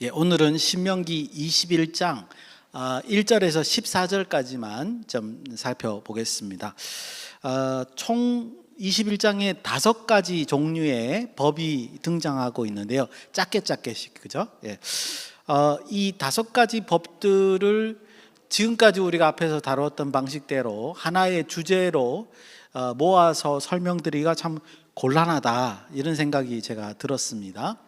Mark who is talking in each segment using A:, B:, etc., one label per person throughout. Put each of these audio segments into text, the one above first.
A: 오늘은 신명기 21장 1절에서 14절까지만 좀 살펴보겠습니다. 총 21장에 5가지 종류의 법이 등장하고 있는데요. 짧게씩, 그죠? 이 5가지 법들을 지금까지 우리가 앞에서 다루었던 방식대로 하나의 주제로 모아서 설명드리기가 참 곤란하다, 이런 생각이 제가 들었습니다.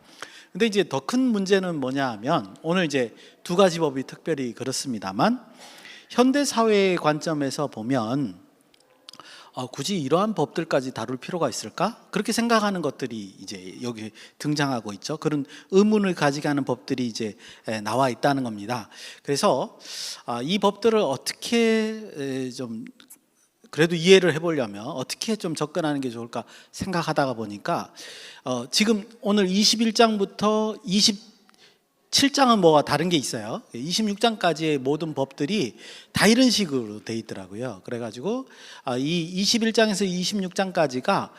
A: 근데 이제 더 큰 문제는 뭐냐 하면, 오늘 이제 2가지 법이 특별히 그렇습니다만, 현대 사회의 관점에서 보면 굳이 이러한 법들까지 다룰 필요가 있을까? 그렇게 생각하는 것들이 이제 여기 등장하고 있죠. 그런 의문을 가지게 하는 법들이 이제 나와 있다는 겁니다. 그래서 이 법들을 어떻게 좀 그래도 이해를 해보려면 어떻게 좀 접근하는 게 좋을까 생각하다가 보니까 지금 오늘 21장부터 27장은 뭐가 다른 게 있어요. 26장까지의 모든 법들이 다 이런 식으로 돼 있더라고요. 그래가지고 이 21장에서 26장까지가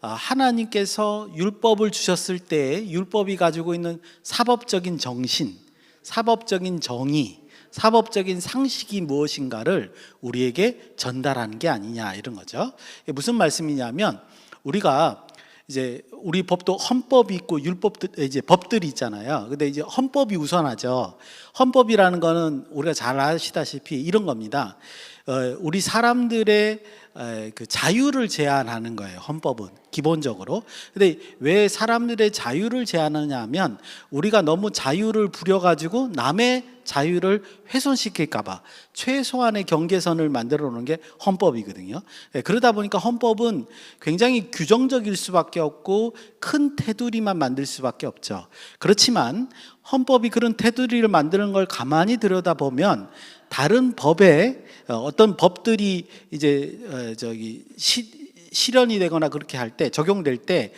A: 하나님께서 율법을 주셨을 때 율법이 가지고 있는 사법적인 정신, 사법적인 정의, 사법적인 상식이 무엇인가를 우리에게 전달하는 게 아니냐, 이런 거죠. 무슨 말씀이냐면, 우리가 이제 우리 법도 헌법이 있고 율법들, 이제 법들이 있잖아요. 근데 이제 헌법이 우선하죠. 헌법이라는 거는 우리가 잘 아시다시피 이런 겁니다. 우리 사람들의 그 자유를 제한하는 거예요, 헌법은 기본적으로. 근데 왜 사람들의 자유를 제한하냐 하면, 우리가 너무 자유를 부려가지고 남의 자유를 훼손시킬까봐 최소한의 경계선을 만들어 놓은 게 헌법이거든요. 그러다 보니까 헌법은 굉장히 규정적일 수밖에 없고 큰 테두리만 만들 수밖에 없죠. 그렇지만 헌법이 그런 테두리를 만드는 걸 가만히 들여다보면, 다른 법에 어떤 법들이 이제 실현이 되거나 그렇게 할 때, 적용될 때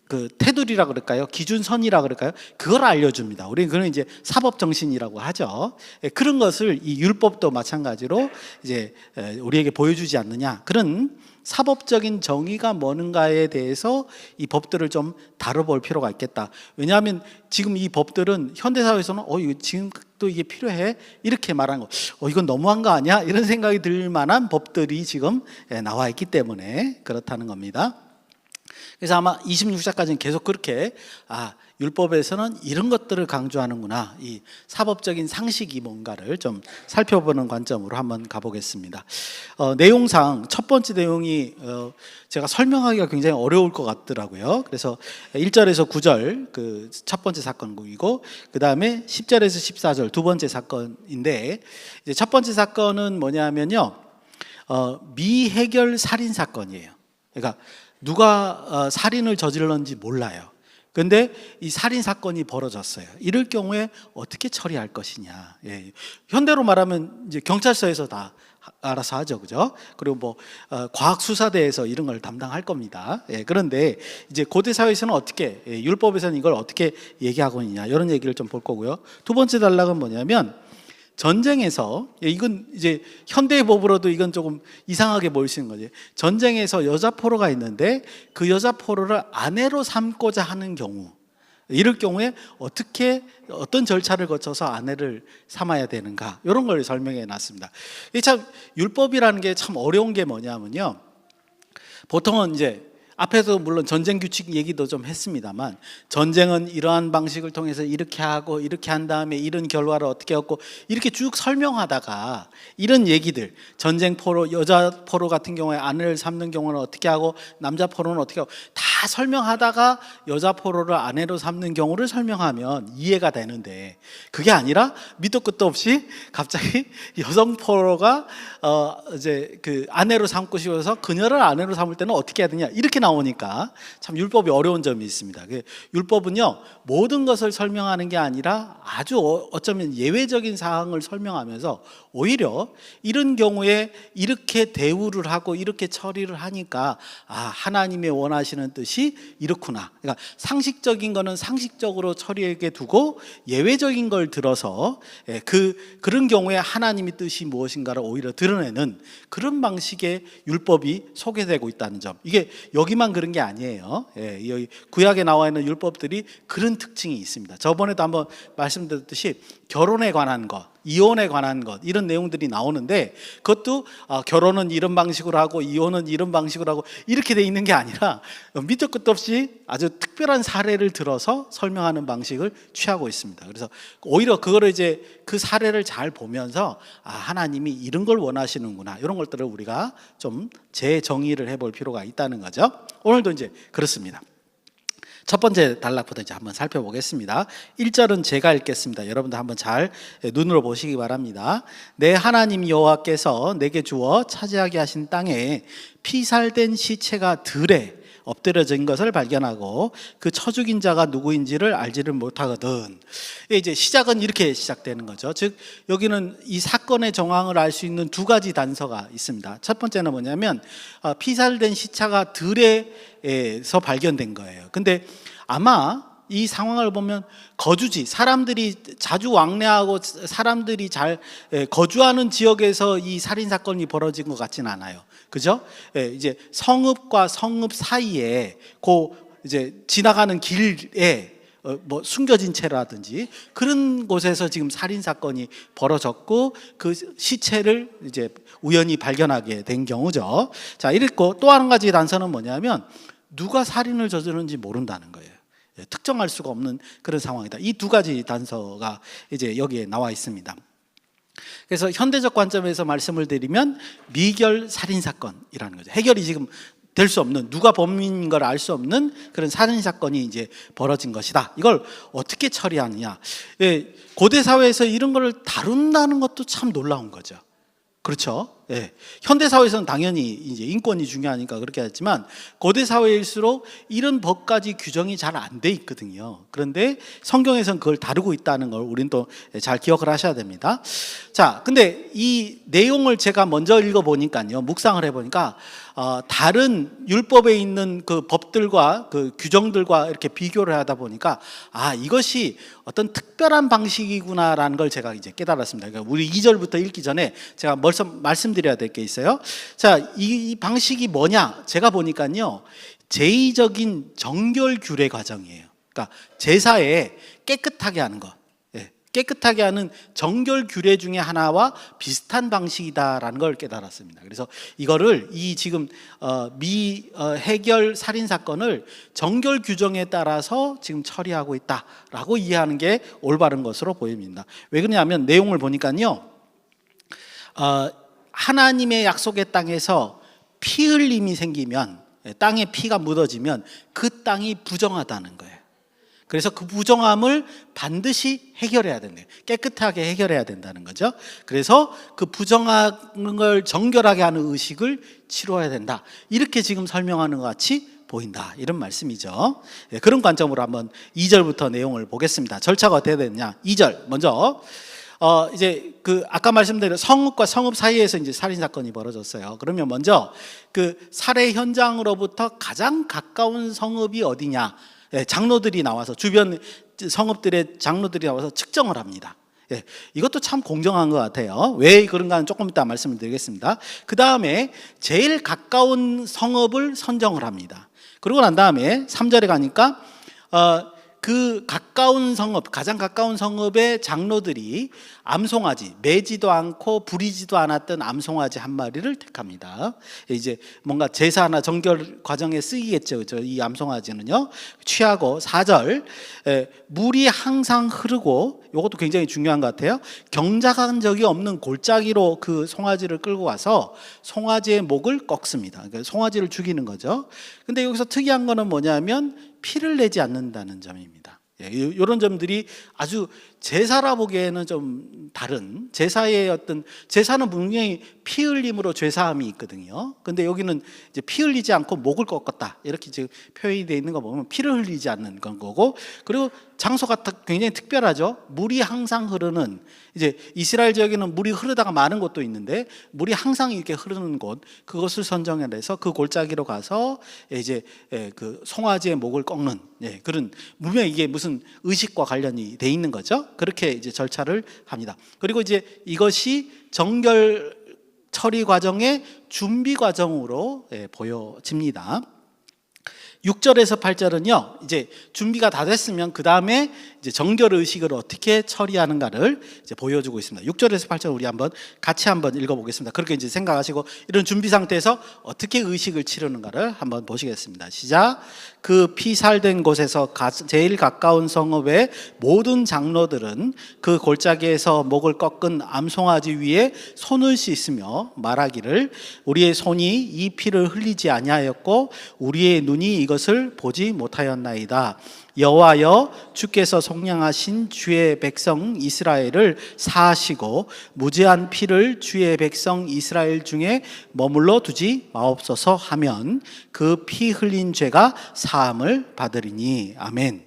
A: 그 테두리라 그럴까요? 기준선이라 그럴까요? 그걸 알려줍니다. 우리는 그런 이제 사법 정신이라고 하죠. 그런 것을 이 율법도 마찬가지로 이제 우리에게 보여주지 않느냐, 그런 사법적인 정의가 뭔가에 대해서 이 법들을 좀 다뤄볼 필요가 있겠다. 왜냐하면 지금 이 법들은 현대사회에서는 이거 지금 또 이게 필요해? 이렇게 말하는 거, 이건 너무한 거 아니야? 이런 생각이 들 만한 법들이 지금 나와 있기 때문에 그렇다는 겁니다. 그래서 아마 26장까지는 계속 그렇게 율법에서는 이런 것들을 강조하는구나, 이 사법적인 상식이 뭔가를 좀 살펴보는 관점으로 한번 가보겠습니다. 내용상 첫 번째 내용이 제가 설명하기가 굉장히 어려울 것 같더라고요. 그래서 1절에서 9절 그 첫 번째 사건이고, 그 다음에 10절에서 14절 두 번째 사건인데, 이제 첫 번째 사건은 뭐냐면요, 미해결 살인 사건이에요. 그러니까 누가 살인을 저질렀는지 몰라요. 근데 이 살인 사건이 벌어졌어요. 이럴 경우에 어떻게 처리할 것이냐. 현대로 말하면 이제 경찰서에서 다 알아서 하죠, 그죠? 그리고 뭐 과학수사대에서 이런 걸 담당할 겁니다. 그런데 이제 고대 사회에서는 어떻게, 율법에서는 이걸 어떻게 얘기하고 있냐, 이런 얘기를 좀 볼 거고요. 두 번째 단락은 뭐냐면, 전쟁에서, 이건 이제 현대의 법으로도 이건 조금 이상하게 보일 수 있는 거지. 전쟁에서 여자 포로가 있는데 그 여자 포로를 아내로 삼고자 하는 경우, 이럴 경우에 어떤 절차를 거쳐서 아내를 삼아야 되는가, 이런 걸 설명해 놨습니다. 이게 참 율법이라는 게 참 어려운 게 뭐냐면요, 보통은 이제 앞에서 물론 전쟁 규칙 얘기도 좀 했습니다만, 전쟁은 이러한 방식을 통해서 이렇게 하고 이렇게 한 다음에 이런 결과를 어떻게 얻고, 이렇게 쭉 설명하다가 이런 얘기들, 전쟁 포로, 여자 포로 같은 경우에 아내를 삼는 경우는 어떻게 하고 남자 포로는 어떻게 하고, 다 설명하다가 여자 포로를 아내로 삼는 경우를 설명하면 이해가 되는데, 그게 아니라 밑도 끝도 없이 갑자기 여성 포로가 이제 그 아내로 삼고 싶어서 그녀를 아내로 삼을 때는 어떻게 해야 되냐, 이렇게 나오니까 참 율법이 어려운 점이 있습니다. 율법은요, 모든 것을 설명하는 게 아니라 아주 어쩌면 예외적인 사항을 설명하면서 오히려 이런 경우에 이렇게 대우를 하고 이렇게 처리를 하니까 하나님의 원하시는 뜻이 것이 이렇구나. 그러니까 상식적인 거는 상식적으로 처리하게 두고 예외적인 걸 들어서 그런 경우에 하나님의 뜻이 무엇인가를 오히려 드러내는 그런 방식의 율법이 소개되고 있다는 점. 이게 여기만 그런 게 아니에요. 여기 구약에 나와 있는 율법들이 그런 특징이 있습니다. 저번에도 한번 말씀드렸듯이 결혼에 관한 것, 이혼에 관한 것, 이런 내용들이 나오는데 그것도 결혼은 이런 방식으로 하고 이혼은 이런 방식으로 하고 이렇게 돼 있는 게 아니라 밑도 끝도 없이 아주 특별한 사례를 들어서 설명하는 방식을 취하고 있습니다. 그래서 오히려 그거를 이제 그 사례를 잘 보면서 하나님이 이런 걸 원하시는구나, 이런 것들을 우리가 좀 재정의를 해볼 필요가 있다는 거죠. 오늘도 이제 그렇습니다. 첫 번째 단락부터 이제 한번 살펴보겠습니다. 1절은 제가 읽겠습니다. 여러분들 한번 잘 눈으로 보시기 바랍니다. 내 하나님 여호와께서 내게 주어 차지하게 하신 땅에 피살된 시체가 들에 엎드려진 것을 발견하고 그 쳐 죽인 자가 누구인지를 알지를 못하거든. 이제 시작은 이렇게 시작되는 거죠. 즉 여기는 이 사건의 정황을 알 수 있는 두 가지 단서가 있습니다. 첫 번째는 뭐냐면 피살된 시체가 들에서 발견된 거예요. 근데 아마 이 상황을 보면 거주지, 사람들이 자주 왕래하고 사람들이 잘 거주하는 지역에서 이 살인 사건이 벌어진 것 같지는 않아요. 그죠? 이제 성읍과 성읍 사이에 이제 지나가는 길에 뭐 숨겨진 채라든지 그런 곳에서 지금 살인 사건이 벌어졌고 그 시체를 이제 우연히 발견하게 된 경우죠. 자, 이랬고 또 한 가지 단서는 뭐냐면 누가 살인을 저지르는지 모른다는 거예요. 특정할 수가 없는 그런 상황이다. 이 두 가지 단서가 이제 여기에 나와 있습니다. 그래서 현대적 관점에서 말씀을 드리면 미결 살인 사건이라는 거죠. 해결이 지금 될 수 없는, 누가 범인인 걸 알 수 없는 그런 살인 사건이 이제 벌어진 것이다. 이걸 어떻게 처리하느냐? 고대 사회에서 이런 걸 다룬다는 것도 참 놀라운 거죠. 그렇죠? 현대 사회에서는 당연히 이제 인권이 중요하니까 그렇게 했지만 고대 사회일수록 이런 법까지 규정이 잘 안 돼 있거든요. 그런데 성경에서는 그걸 다루고 있다는 걸 우리는 또 잘 기억을 하셔야 됩니다. 자, 근데 이 내용을 제가 먼저 읽어보니까요, 묵상을 해보니까 다른 율법에 있는 그 법들과 그 규정들과 이렇게 비교를 하다 보니까 이것이 어떤 특별한 방식이구나라는 걸 제가 이제 깨달았습니다. 그러니까 우리 2절부터 읽기 전에 제가 말씀드려야 될 게 있어요. 자, 이 방식이 뭐냐? 제가 보니까요, 제의적인 정결 규례 과정이에요. 그러니까 제사에 깨끗하게 하는 것, 깨끗하게 하는 정결 규례 중에 하나와 비슷한 방식이다라는 걸 깨달았습니다. 그래서 이거를 이 지금 해결 살인 사건을 정결 규정에 따라서 지금 처리하고 있다라고 이해하는 게 올바른 것으로 보입니다. 왜 그러냐면 내용을 보니까요, 하나님의 약속의 땅에서 피 흘림이 생기면, 땅에 피가 묻어지면 그 땅이 부정하다는 거예요. 그래서 그 부정함을 반드시 해결해야 된대요. 깨끗하게 해결해야 된다는 거죠. 그래서 그 부정한 걸 정결하게 하는 의식을 치러야 된다. 이렇게 지금 설명하는 것 같이 보인다. 이런 말씀이죠. 그런 관점으로 한번 2절부터 내용을 보겠습니다. 절차가 어떻게 되느냐. 2절 먼저 이제 그 아까 말씀드린 성읍과 성읍 사이에서 이제 살인 사건이 벌어졌어요. 그러면 먼저 그 살해 현장으로부터 가장 가까운 성읍이 어디냐? 장로들이 나와서, 주변 성읍들의 장로들이 나와서 측정을 합니다. 이것도 참 공정한 것 같아요. 왜 그런가는 조금 이따 말씀을 드리겠습니다. 그 다음에 제일 가까운 성읍을 선정을 합니다. 그러고 난 다음에 3절에 가니까 그 가까운 성읍, 가장 가까운 성읍의 장로들이 암송아지, 매지도 않고 부리지도 않았던 암송아지 한 마리를 택합니다. 이제 뭔가 제사나 정결 과정에 쓰이겠죠, 이 암송아지는요. 취하고 4절, 물이 항상 흐르고, 이것도 굉장히 중요한 것 같아요. 경작한 적이 없는 골짜기로 그 송아지를 끌고 와서 송아지의 목을 꺾습니다. 그러니까 송아지를 죽이는 거죠. 근데 여기서 특이한 거는 뭐냐면 피를 내지 않는다는 점입니다. 이런 점들이 아주 제사라 보기에는 좀 다른, 제사의 어떤, 제사는 분명히 피 흘림으로 죄사함이 있거든요. 근데 여기는 이제 피 흘리지 않고 목을 꺾었다, 이렇게 지금 표현이 되어 있는 거 보면 피를 흘리지 않는 건 거고, 그리고 장소가 굉장히 특별하죠. 물이 항상 흐르는, 이제 이스라엘 지역에는 물이 흐르다가 마는 곳도 있는데 물이 항상 이렇게 흐르는 곳, 그것을 선정해서 그 골짜기로 가서 이제 그 송아지의 목을 꺾는 그런, 분명히 이게 무슨 의식과 관련이 돼 있는 거죠. 그렇게 이제 절차를 합니다. 그리고 이제 이것이 정결 처리 과정의 준비 과정으로 보여집니다. 6절에서 8절은요, 이제 준비가 다 됐으면 그 다음에 이제 정결 의식을 어떻게 처리하는가를 이제 보여주고 있습니다. 6절에서 8절 우리 같이 한번 읽어보겠습니다. 그렇게 이제 생각하시고 이런 준비 상태에서 어떻게 의식을 치르는가를 한번 보시겠습니다. 시작. 그 피살된 곳에서 제일 가까운 성읍의 모든 장로들은 그 골짜기에서 목을 꺾은 암송아지 위에 손을 씻으며 말하기를 우리의 손이 이 피를 흘리지 아니하였고 우리의 눈이 이것을 보지 못하였나이다. 여호와여, 주께서 속량하신 주의 백성 이스라엘을 사하시고 무죄한 피를 주의 백성 이스라엘 중에 머물러 두지 마옵소서 하면 그 피 흘린 죄가 사함을 받으리니. 아멘.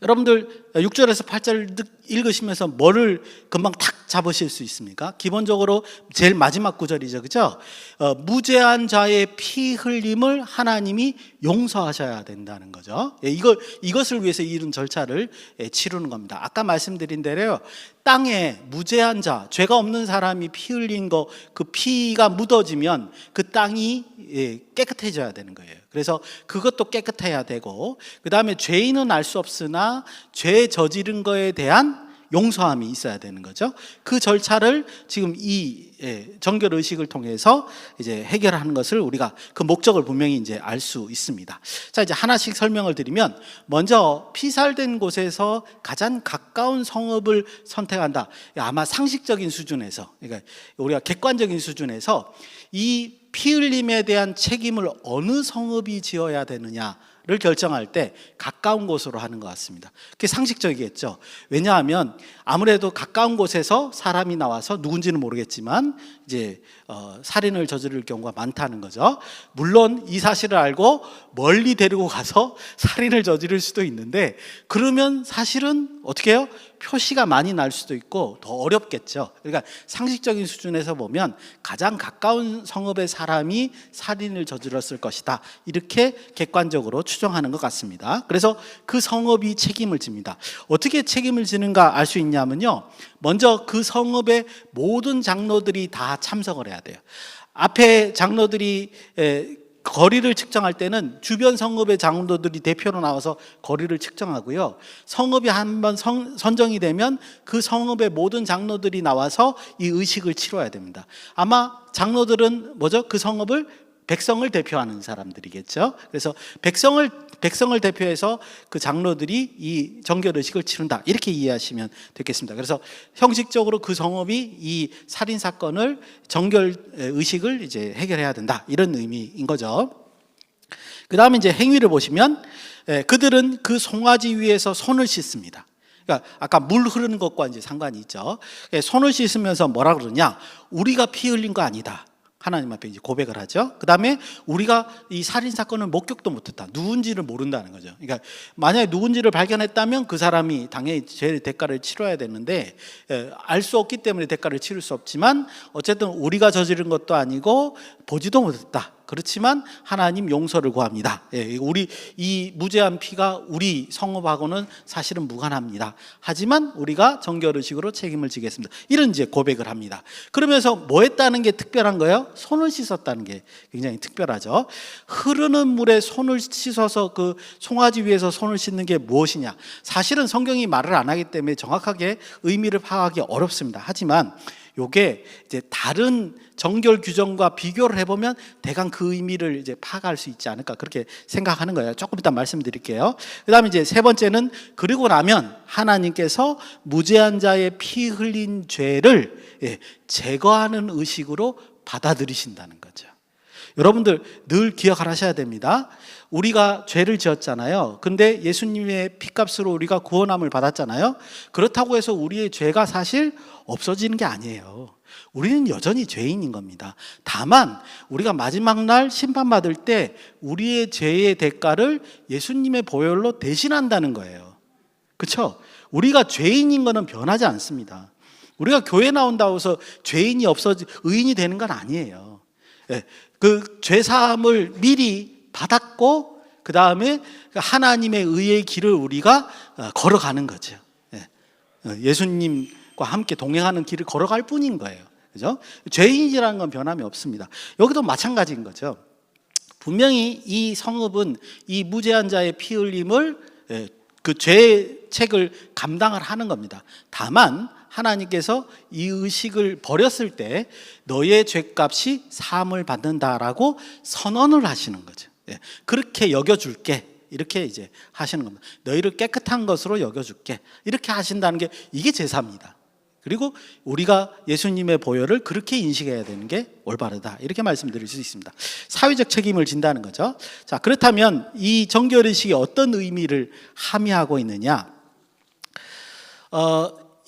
A: 여러분들 6절에서 8절 읽으시면서 뭐를 금방 탁 잡으실 수 있습니까? 기본적으로 제일 마지막 구절이죠, 그죠? 무죄한 자의 피 흘림을 하나님이 용서하셔야 된다는 거죠. 이것을 위해서 이런 절차를 치르는 겁니다. 아까 말씀드린 대로요, 땅에 무죄한 자, 죄가 없는 사람이 피 흘린 거, 그 피가 묻어지면 그 땅이 깨끗해져야 되는 거예요. 그래서 그것도 깨끗해야 되고, 그 다음에 죄인은 알 수 없으나 죄 저지른 거에 대한 용서함이 있어야 되는 거죠. 그 절차를 지금 이 정결 의식을 통해서 이제 해결하는 것을 우리가 그 목적을 분명히 이제 알 수 있습니다. 자, 이제 하나씩 설명을 드리면, 먼저 피살된 곳에서 가장 가까운 성읍을 선택한다. 아마 상식적인 수준에서, 그러니까 우리가 객관적인 수준에서 이 피 흘림에 대한 책임을 어느 성읍이 지어야 되느냐를 결정할 때 가까운 곳으로 하는 것 같습니다. 그게 상식적이겠죠. 왜냐하면 아무래도 가까운 곳에서 사람이 나와서 누군지는 모르겠지만 이제 살인을 저지를 경우가 많다는 거죠. 물론 이 사실을 알고 멀리 데리고 가서 살인을 저지를 수도 있는데, 그러면 사실은 어떻게 해요? 표시가 많이 날 수도 있고 더 어렵겠죠. 그러니까 상식적인 수준에서 보면 가장 가까운 성읍의 사람이 살인을 저질렀을 것이다, 이렇게 객관적으로 추정하는 것 같습니다. 그래서 그 성읍이 책임을 집니다. 어떻게 책임을 지는가 알 수 있냐면요, 먼저 그 성읍의 모든 장로들이 다 참석을 해야 돼요. 앞에 장로들이 거리를 측정할 때는 주변 성읍의 장로들이 대표로 나와서 거리를 측정하고요, 성읍이 한번 선정이 되면 그 성읍의 모든 장로들이 나와서 이 의식을 치러야 됩니다. 아마 장로들은 뭐죠? 그 성읍을, 백성을 대표하는 사람들이겠죠. 그래서 백성을 대표해서 그 장로들이 이 정결 의식을 치른다, 이렇게 이해하시면 되겠습니다. 그래서 형식적으로 그 성읍이 이 살인 사건을, 정결 의식을 이제 해결해야 된다, 이런 의미인 거죠. 그 다음에 이제 행위를 보시면 그들은 그 송아지 위에서 손을 씻습니다. 그러니까 아까 물 흐르는 것과 이제 상관이 있죠. 손을 씻으면서 뭐라 그러냐? 우리가 피 흘린 거 아니다, 하나님 앞에 이제 고백을 하죠. 그 다음에 우리가 이 살인 사건을 목격도 못했다, 누군지를 모른다는 거죠. 그러니까 만약에 누군지를 발견했다면 그 사람이 당연히 죄의 대가를 치러야 되는데, 알 수 없기 때문에 대가를 치를 수 없지만 어쨌든 우리가 저지른 것도 아니고 보지도 못했다. 그렇지만 하나님 용서를 구합니다. 우리 이 무죄한 피가 우리 성읍하고는 사실은 무관합니다. 하지만 우리가 정결의식으로 책임을 지겠습니다. 이런 이제 고백을 합니다. 그러면서 뭐 했다는 게 특별한 거예요? 손을 씻었다는 게 굉장히 특별하죠. 흐르는 물에 손을 씻어서 그 송아지 위에서 손을 씻는 게 무엇이냐? 사실은 성경이 말을 안 하기 때문에 정확하게 의미를 파악하기 어렵습니다. 하지만 요게 이제 다른 정결 규정과 비교를 해보면 대강 그 의미를 이제 파악할 수 있지 않을까, 그렇게 생각하는 거예요. 조금 이따 말씀드릴게요. 그 다음에 이제 세 번째는, 그리고 나면 하나님께서 무죄한 자의 피 흘린 죄를 제거하는 의식으로 받아들이신다는 거죠. 여러분들 늘 기억하셔야 됩니다. 우리가 죄를 지었잖아요. 근데 예수님의 피값으로 우리가 구원함을 받았잖아요. 그렇다고 해서 우리의 죄가 사실 없어지는 게 아니에요. 우리는 여전히 죄인인 겁니다. 다만 우리가 마지막 날 심판받을 때 우리의 죄의 대가를 예수님의 보혈로 대신한다는 거예요. 그렇죠? 우리가 죄인인 거는 변하지 않습니다. 우리가 교회 나온다고 해서 죄인이 없어지 의인이 되는 건 아니에요. 예, 그 죄사함을 미리 받았고 그 다음에 하나님의 의의 길을 우리가 걸어가는 거죠. 예, 예수님과 함께 동행하는 길을 걸어갈 뿐인 거예요. 그죠? 죄인이라는 건 변함이 없습니다. 여기도 마찬가지인 거죠. 분명히 이 성읍은 이 무죄한 자의 피 흘림을 그 죄의 책을 감당을 하는 겁니다. 다만 하나님께서 이 의식을 버렸을 때 너의 죄값이 사함을 받는다라고 선언을 하시는 거죠. 그렇게 여겨줄게 이렇게 이제 하시는 겁니다. 너희를 깨끗한 것으로 여겨줄게 이렇게 하신다는 게 이게 제사입니다. 그리고 우리가 예수님의 보혈을 그렇게 인식해야 되는 게 올바르다 이렇게 말씀드릴 수 있습니다. 사회적 책임을 진다는 거죠. 자, 그렇다면 이 정결의식이 어떤 의미를 함의하고 있느냐?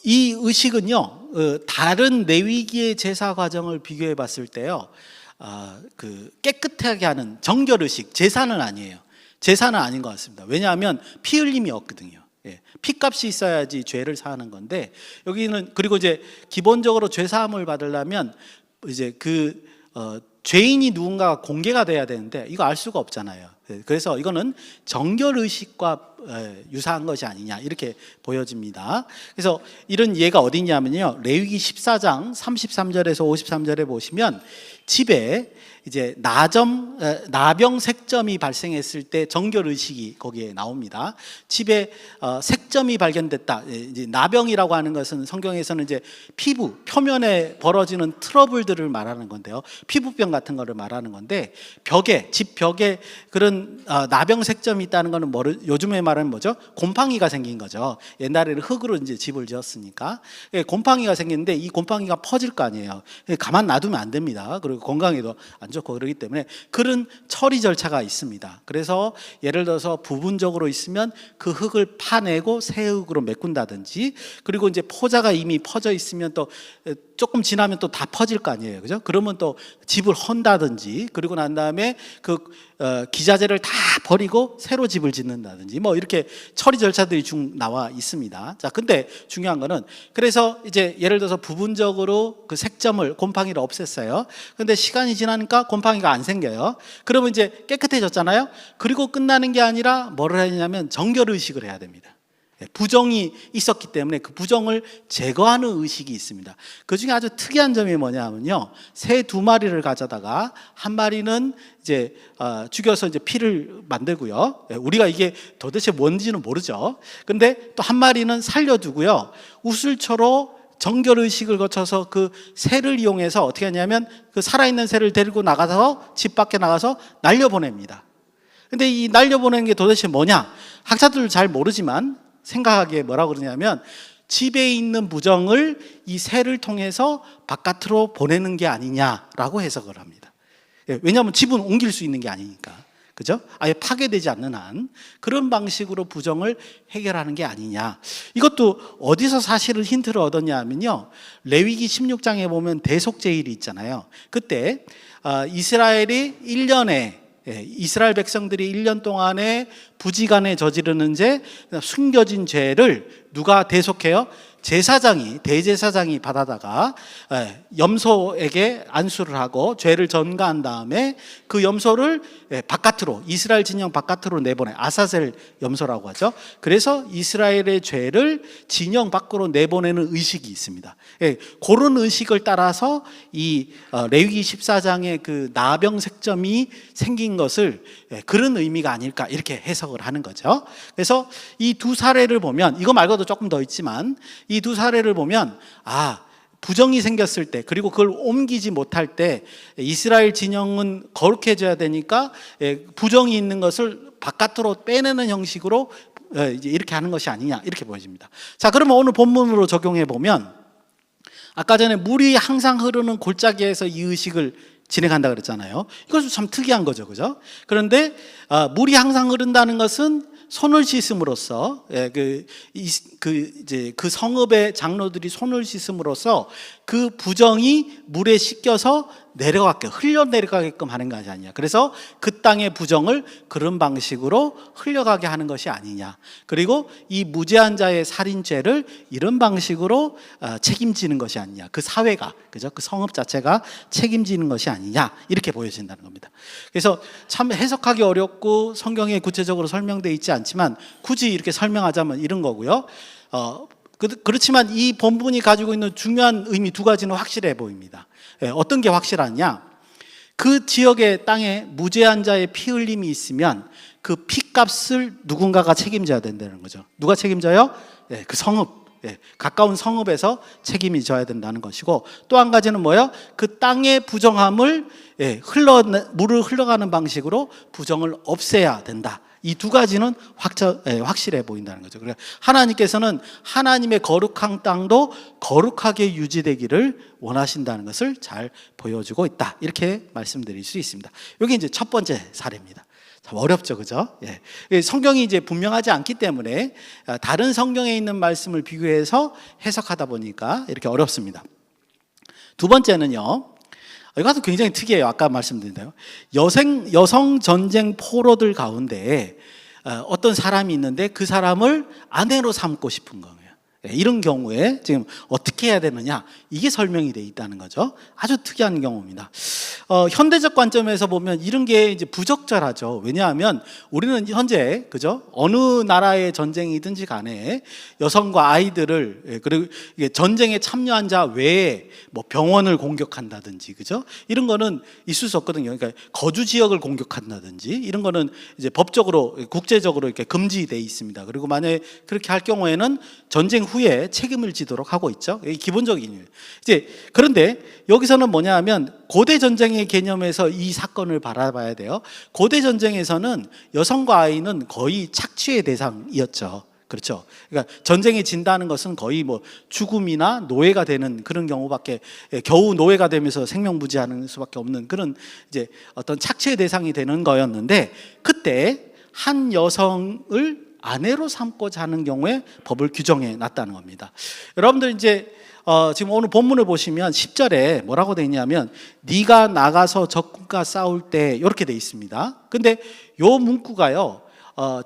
A: 이 의식은요, 다른 레위기의 제사 과정을 비교해 봤을 때요, 그 깨끗하게 하는 정결의식, 제사는 아니에요. 제사는 아닌 것 같습니다. 왜냐하면 피 흘림이 없거든요. 피값이 있어야지 죄를 사하는 건데, 여기는 그리고 이제 기본적으로 죄 사함을 받으려면 이제 그 죄인이 누군가가 공개가 돼야 되는데 이거 알 수가 없잖아요. 그래서 이거는 정결의식과 유사한 것이 아니냐 이렇게 보여집니다. 그래서 이런 예가 어디 있냐면요, 레위기 14장 33절에서 53절에 보시면 집에 이제 나병 색점이 발생했을 때 정결의식이 거기에 나옵니다. 집에 색점이 발견됐다. 이제 나병이라고 하는 것은 성경에서는 이제 피부 표면에 벌어지는 트러블들을 말하는 건데요, 피부병 같은 거를 말하는 건데, 집 벽에 그런 나병 색점이 있다는 거는 요즘에 말하는 뭐죠? 곰팡이가 생긴 거죠. 옛날에는 흙으로 이제 집을 지었으니까 곰팡이가 생겼는데 이 곰팡이가 퍼질 거 아니에요. 가만 놔두면 안 됩니다. 그리고 건강에도 안 좋고 그러기 때문에 그런 처리 절차가 있습니다. 그래서 예를 들어서 부분적으로 있으면 그 흙을 파내고 새 흙으로 메꾼다든지, 그리고 이제 포자가 이미 퍼져 있으면 또 조금 지나면 또 다 퍼질 거 아니에요. 그죠? 그러면 또 집을 헌다든지, 그리고 난 다음에 그 기자재를 다 버리고 새로 집을 짓는다든지 뭐 이렇게 처리 절차들이 나와 있습니다. 자, 근데 중요한 거는, 그래서 이제 예를 들어서 부분적으로 그 색점을 곰팡이를 없앴어요. 근데 시간이 지나니까 곰팡이가 안 생겨요. 그러면 이제 깨끗해졌잖아요. 그리고 끝나는 게 아니라 뭐를 해야 되냐면 정결의식을 해야 됩니다. 부정이 있었기 때문에 그 부정을 제거하는 의식이 있습니다. 그 중에 아주 특이한 점이 뭐냐면요, 새 2마리를 가져다가 한 마리는 이제 죽여서 이제 피를 만들고요. 우리가 이게 도대체 뭔지는 모르죠. 근데 또 한 마리는 살려두고요, 우슬초로 정결의식을 거쳐서 그 새를 이용해서 어떻게 하냐면 그 살아있는 새를 데리고 나가서 집 밖에 나가서 날려보냅니다. 근데 이 날려보내는 게 도대체 뭐냐? 학자들은 잘 모르지만 생각하기에 뭐라고 그러냐면, 집에 있는 부정을 이 새를 통해서 바깥으로 보내는 게 아니냐라고 해석을 합니다. 왜냐하면 집은 옮길 수 있는 게 아니니까. 그죠? 아예 파괴되지 않는 한 그런 방식으로 부정을 해결하는 게 아니냐. 이것도 어디서 사실은 힌트를 얻었냐 하면요, 레위기 16장에 보면 대속제일이 있잖아요. 그때 이스라엘이 1년에 이스라엘 백성들이 1년 동안에 부지간에 저지르는 죄, 숨겨진 죄를 누가 대속해요? 대제사장이 받아다가 염소에게 안수를 하고 죄를 전가한 다음에 그 염소를 바깥으로, 이스라엘 진영 바깥으로 내보내, 아사셀 염소라고 하죠. 그래서 이스라엘의 죄를 진영 밖으로 내보내는 의식이 있습니다. 그런 의식을 따라서 이 레위기 14장의 그 나병 색점이 생긴 것을 그런 의미가 아닐까 이렇게 해석을 하는 거죠. 그래서 이 두 사례를 보면, 이거 말고도 조금 더 있지만 이 두 사례를 보면, 부정이 생겼을 때, 그리고 그걸 옮기지 못할 때 이스라엘 진영은 거룩해져야 되니까 부정이 있는 것을 바깥으로 빼내는 형식으로 이렇게 하는 것이 아니냐 이렇게 보여집니다. 자, 그러면 오늘 본문으로 적용해 보면, 아까 전에 물이 항상 흐르는 골짜기에서 이 의식을 진행한다 그랬잖아요. 이것도 참 특이한 거죠, 그죠? 그런데 물이 항상 흐른다는 것은 손을 씻음으로써, 이제 그 성읍의 장로들이 손을 씻음으로써 그 부정이 물에 씻겨서 흘러내려가게끔 하는 것이 아니냐. 그래서 그 땅의 부정을 그런 방식으로 흘러가게 하는 것이 아니냐. 그리고 이 무죄한 자의 살인죄를 이런 방식으로 책임지는 것이 아니냐. 그 사회가, 그죠? 그 성읍 자체가 책임지는 것이 아니냐. 이렇게 보여진다는 겁니다. 그래서 참 해석하기 어렵고 성경에 구체적으로 설명되어 있지 않지만 굳이 이렇게 설명하자면 이런 거고요. 그렇지만 이 본문이 가지고 있는 중요한 의미 두 가지는 확실해 보입니다. 어떤 게 확실하냐? 그 지역의 땅에 무죄한 자의 피 흘림이 있으면 그 피값을 누군가가 책임져야 된다는 거죠. 누가 책임져요? 그 성읍. 가까운 성읍에서 책임이 져야 된다는 것이고, 또 한 가지는 뭐예요? 그 땅의 부정함을 물을 흘러가는 방식으로 부정을 없애야 된다. 이 두 가지는 확실해 보인다는 거죠. 그래서 하나님께서는 하나님의 거룩한 땅도 거룩하게 유지되기를 원하신다는 것을 잘 보여주고 있다. 이렇게 말씀드릴 수 있습니다. 여기 이제 첫 번째 사례입니다. 참 어렵죠, 그죠? 성경이 이제 분명하지 않기 때문에 다른 성경에 있는 말씀을 비교해서 해석하다 보니까 이렇게 어렵습니다. 두 번째는요, 이것도 굉장히 특이해요. 아까 말씀드린 대로 여성 전쟁 포로들 가운데 어떤 사람이 있는데 그 사람을 아내로 삼고 싶은 거예요. 이런 경우에 지금 어떻게 해야 되느냐, 이게 설명이 되어 있다는 거죠. 아주 특이한 경우입니다. 현대적 관점에서 보면 이런 게 이제 부적절하죠. 왜냐하면 우리는 현재, 그죠? 어느 나라의 전쟁이든지 간에 여성과 아이들을, 그리고 전쟁에 참여한 자 외에 뭐 병원을 공격한다든지, 그죠? 이런 거는 있을 수 없거든요. 그러니까 거주 지역을 공격한다든지 이런 거는 이제 법적으로, 국제적으로 이렇게 금지되어 있습니다. 그리고 만약에 그렇게 할 경우에는 전쟁 후에 책임을 지도록 하고 있죠. 이게 기본적인 일. 이제 그런데 여기서는 뭐냐 하면 고대 전쟁의 개념에서 이 사건을 바라봐야 돼요. 고대 전쟁에서는 여성과 아이는 거의 착취의 대상이었죠. 그렇죠. 그러니까 전쟁에 진다는 것은 거의 뭐 죽음이나 노예가 되는 그런 경우밖에, 겨우 노예가 되면서 생명부지하는 수밖에 없는 그런 이제 어떤 착취의 대상이 되는 거였는데, 그때 한 여성을 아내로 삼고자 하는 경우에 법을 규정해 놨다는 겁니다. 여러분들 이제 지금 오늘 본문을 보시면 10절에 뭐라고 되어 있냐면 네가 나가서 적군과 싸울 때 이렇게 되어 있습니다. 근데 요 문구가요,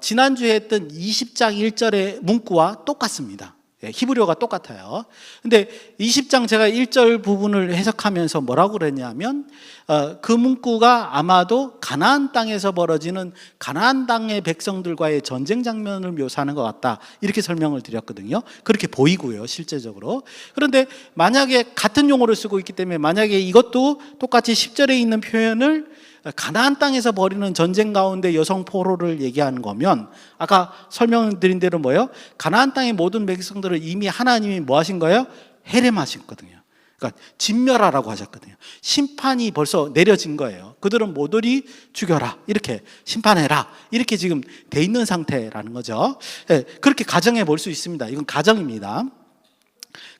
A: 지난주에 했던 20장 1절의 문구와 똑같습니다. 히브리어가 똑같아요. 근데 20장 제가 1절 부분을 해석하면서 뭐라고 그랬냐면 그 문구가 아마도 가나안 땅에서 벌어지는 가나안 땅의 백성들과의 전쟁 장면을 묘사하는 것 같다, 이렇게 설명을 드렸거든요. 그렇게 보이고요, 실제적으로. 그런데 만약에 같은 용어를 쓰고 있기 때문에 만약에 이것도 똑같이 10절에 있는 표현을 가나안 땅에서 벌이는 전쟁 가운데 여성 포로를 얘기하는 거면, 아까 설명드린 대로 뭐예요? 가나안 땅의 모든 백성들을 이미 하나님이 뭐 하신 거예요? 해렘하셨거든요. 그러니까 진멸하라고 하셨거든요. 심판이 벌써 내려진 거예요. 그들은 모조리 죽여라, 이렇게 심판해라, 이렇게 지금 돼 있는 상태라는 거죠. 그렇게 가정해 볼 수 있습니다. 이건 가정입니다.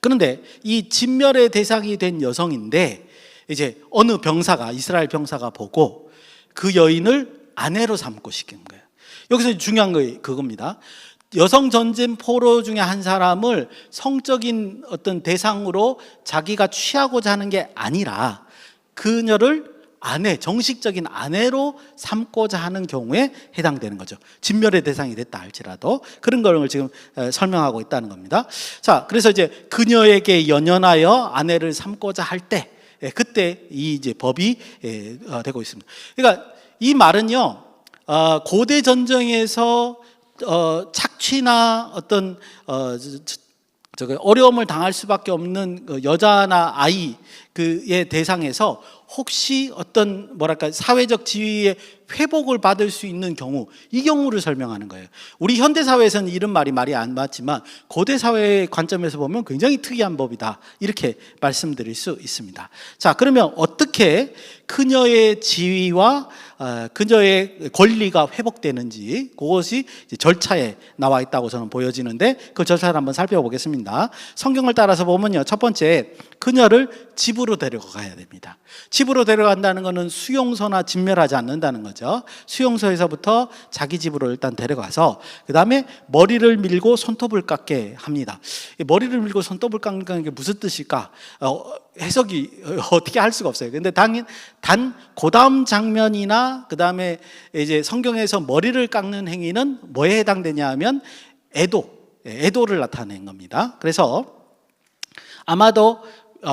A: 그런데 이 진멸의 대상이 된 여성인데 이제 어느 병사가, 이스라엘 병사가 보고 그 여인을 아내로 삼고 시킨 거예요. 여기서 중요한 거 그겁니다. 여성 전쟁 포로 중에 한 사람을 성적인 어떤 대상으로 자기가 취하고자 하는 게 아니라 그녀를 아내, 정식적인 아내로 삼고자 하는 경우에 해당되는 거죠. 진멸의 대상이 됐다 할지라도 그런 걸 지금 설명하고 있다는 겁니다. 자, 그래서 이제 그녀에게 연연하여 아내를 삼고자 할 때, 그때 이 이제 법이 되고 있습니다. 그러니까 이 말은요, 고대 전쟁에서 착취나 어떤 어려움을 당할 수밖에 없는 여자나 아이 그의 대상에서 혹시 어떤 뭐랄까 사회적 지위의 회복을 받을 수 있는 경우, 이 경우를 설명하는 거예요. 우리 현대 사회에서는 이런 말이 안 맞지만 고대 사회의 관점에서 보면 굉장히 특이한 법이다, 이렇게 말씀드릴 수 있습니다. 자, 그러면 어떻게 그녀의 지위와 그녀의 권리가 회복되는지, 그것이 절차에 나와 있다고 저는 보여지는데 그 절차를 한번 살펴보겠습니다. 성경을 따라서 보면요, 첫 번째, 그녀를 집으로 집으로 데려가야 됩니다. 집으로 데려간다는 것은 수용소나 진멸하지 않는다는 거죠. 수용소에서부터 자기 집으로 일단 데려가서 그 다음에 머리를 밀고 손톱을 깎게 합니다. 머리를 밀고 손톱을 깎는 게 무슨 뜻일까? 해석이 어떻게 할 수가 없어요. 근데 단 그 다음 장면이나 그 다음에 이제 성경에서 머리를 깎는 행위는 뭐에 해당되냐 하면 애도를 나타낸 겁니다. 그래서 아마도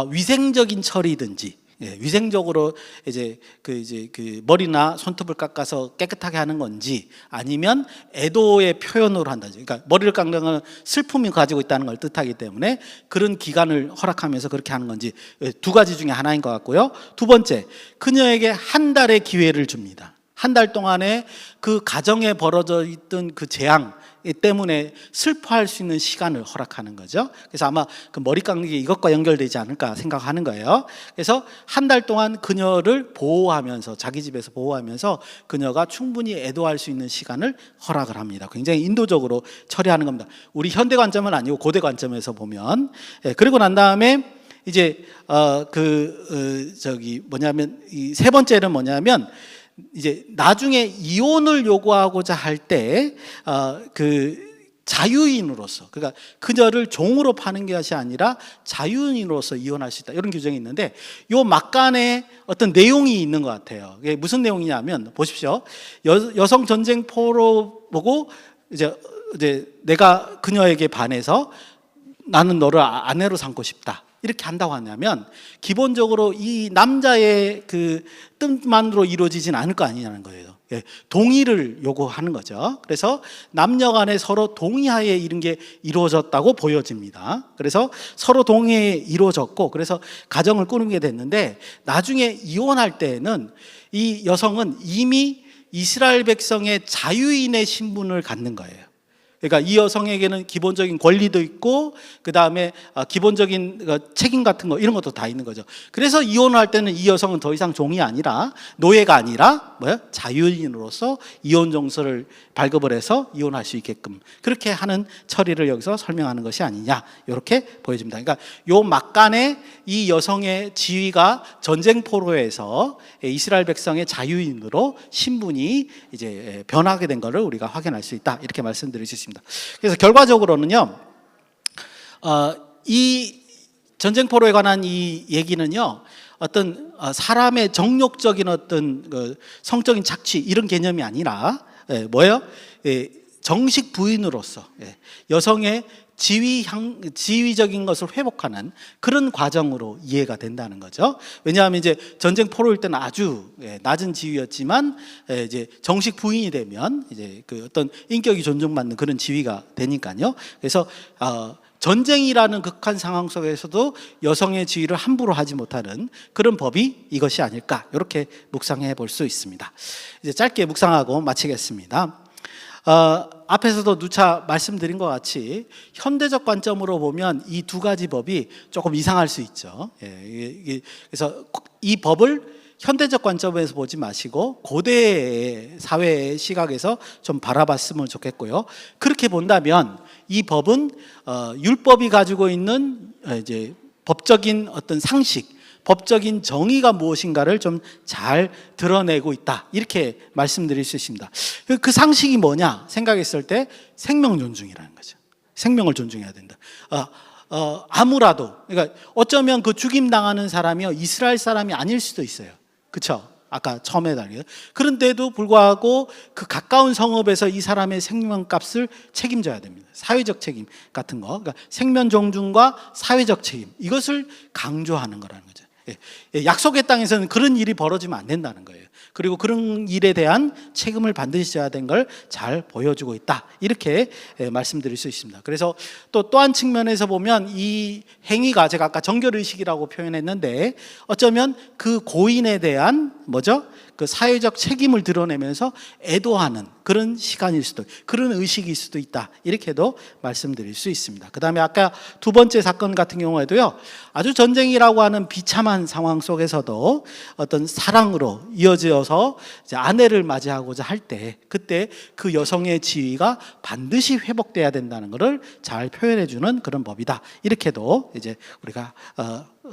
A: 위생적인 처리든지, 위생적으로 이제 그 머리나 손톱을 깎아서 깨끗하게 하는 건지, 아니면 애도의 표현으로 한다든지, 그러니까 머리를 깎는 건 슬픔이 가지고 있다는 걸 뜻하기 때문에 그런 기간을 허락하면서 그렇게 하는 건지, 두 가지 중에 하나인 것 같고요. 두 번째, 그녀에게 한 달의 기회를 줍니다. 한 달 동안에 그 가정에 벌어져 있던 그 재앙 때문에 슬퍼할 수 있는 시간을 허락하는 거죠. 그래서 아마 그 머리 깎는 게 이것과 연결되지 않을까 생각하는 거예요. 그래서 한 달 동안 그녀를 보호하면서, 자기 집에서 보호하면서 그녀가 충분히 애도할 수 있는 시간을 허락을 합니다. 굉장히 인도적으로 처리하는 겁니다. 우리 현대 관점은 아니고 고대 관점에서 보면. 그리고 난 다음에 이제 이 세 번째는 뭐냐면, 이제 나중에 이혼을 요구하고자 할 때 그 자유인으로서, 그러니까 그녀를 종으로 파는 것이 아니라 자유인으로서 이혼할 수 있다, 이런 규정이 있는데, 요 막간에 어떤 내용이 있는 것 같아요. 이게 무슨 내용이냐면, 보십시오. 여성 전쟁포로 보고 이제 내가 그녀에게 반해서 나는 너를 아내로 삼고 싶다, 이렇게 한다고 하냐면, 기본적으로 이 남자의 그 뜻만으로 이루어지진 않을 거 아니냐는 거예요. 동의를 요구하는 거죠. 그래서 남녀 간에 서로 동의하에 이런 게 이루어졌다고 보여집니다. 그래서 서로 동의에 이루어졌고, 그래서 가정을 꾸리게 됐는데, 나중에 이혼할 때는 이 여성은 이미 이스라엘 백성의 자유인의 신분을 갖는 거예요. 그러니까 이 여성에게는 기본적인 권리도 있고, 그 다음에 기본적인 책임 같은 거, 이런 것도 다 있는 거죠. 그래서 이혼을 할 때는 이 여성은 더 이상 종이 아니라, 노예가 아니라 자유인으로서 이혼 정서를 발급을 해서 이혼할 수 있게끔 그렇게 하는 처리를 여기서 설명하는 것이 아니냐, 이렇게 보여집니다. 그러니까 요 막간에 이 여성의 지위가 전쟁포로에서 이스라엘 백성의 자유인으로 신분이 이제 변하게 된 것을 우리가 확인할 수 있다, 이렇게 말씀드릴 수 있습니다. 그래서 결과적으로는요, 이 전쟁포로에 관한 이 얘기는요, 어떤 사람의 정욕적인 어떤 그 성적인 착취, 이런 개념이 아니라 뭐예요? 정식 부인으로서 여성의 지위적인 것을 회복하는 그런 과정으로 이해가 된다는 거죠. 왜냐하면 이제 전쟁 포로일 때는 아주 낮은 지위였지만, 이제 정식 부인이 되면 이제 그 어떤 인격이 존중받는 그런 지위가 되니까요. 그래서 전쟁이라는 극한 상황 속에서도 여성의 지위를 함부로 하지 못하는 그런 법이 이것이 아닐까, 이렇게 묵상해 볼 수 있습니다. 이제 짧게 묵상하고 마치겠습니다. 앞에서도 누차 말씀드린 것 같이 현대적 관점으로 보면 이 두 가지 법이 조금 이상할 수 있죠. 그래서 이 법을 현대적 관점에서 보지 마시고 고대 사회의 시각에서 좀 바라봤으면 좋겠고요. 그렇게 본다면 이 법은 율법이 가지고 있는 이제 법적인 어떤 상식, 법적인 정의가 무엇인가를 좀 잘 드러내고 있다, 이렇게 말씀드릴 수 있습니다. 그 상식이 뭐냐 생각했을 때 생명 존중이라는 거죠. 생명을 존중해야 된다. 아무라도, 그러니까 어쩌면 그 죽임 당하는 사람이요, 이스라엘 사람이 아닐 수도 있어요. 그렇죠? 아까 처음에 달려. 그런데도 불구하고 그 가까운 성읍에서 이 사람의 생명값을 책임져야 됩니다. 사회적 책임 같은 거, 그러니까 생명 존중과 사회적 책임, 이것을 강조하는 거라는 거죠. 약속의 땅에서는 그런 일이 벌어지면 안 된다는 거예요. 그리고 그런 일에 대한 책임을 반드시 져야 되는 걸 잘 보여주고 있다, 이렇게 말씀드릴 수 있습니다. 그래서 또 한 측면에서 보면 이 행위가, 제가 아까 정결의식이라고 표현했는데, 어쩌면 그 고인에 대한 그 사회적 책임을 드러내면서 애도하는 그런 시간일 수도, 그런 의식일 수도 있다, 이렇게도 말씀드릴 수 있습니다. 그 다음에 아까 두 번째 사건 같은 경우에도요, 아주 전쟁이라고 하는 비참한 상황 속에서도 어떤 사랑으로 이어져서 이제 아내를 맞이하고자 할 때, 그때 그 여성의 지위가 반드시 회복돼야 된다는 것을 잘 표현해 주는 그런 법이다, 이렇게도 이제 우리가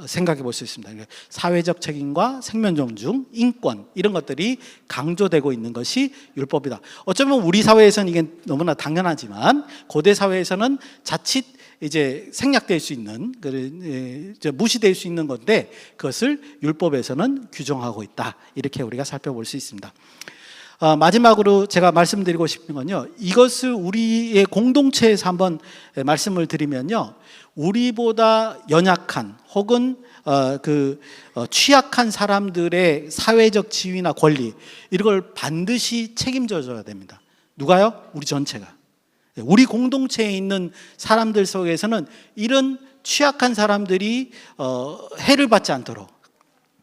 A: 생각해 볼 수 있습니다. 사회적 책임과 생명 존중, 인권 이런 것들이 강조되고 있는 것이 율법이다. 어쩌면 우리 사회에서는 이게 너무나 당연하지만 고대 사회에서는 자칫 이제 생략될 수 있는, 무시될 수 있는 건데 그것을 율법에서는 규정하고 있다. 이렇게 우리가 살펴볼 수 있습니다. 마지막으로 제가 말씀드리고 싶은 건요, 이것을 우리의 공동체에서 한번 말씀을 드리면요, 우리보다 연약한 혹은 취약한 사람들의 사회적 지위나 권리 이런 걸 반드시 책임져줘야 됩니다. 누가요? 우리 전체가. 우리 공동체에 있는 사람들 속에서는 이런 취약한 사람들이 해를 받지 않도록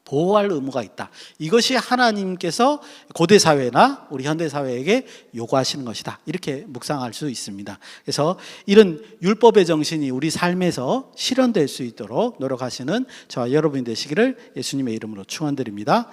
A: 보호할 의무가 있다. 이것이 하나님께서 고대 사회나 우리 현대 사회에게 요구하시는 것이다. 이렇게 묵상할 수 있습니다. 그래서 이런 율법의 정신이 우리 삶에서 실현될 수 있도록 노력하시는 저와 여러분이 되시기를 예수님의 이름으로 축원드립니다.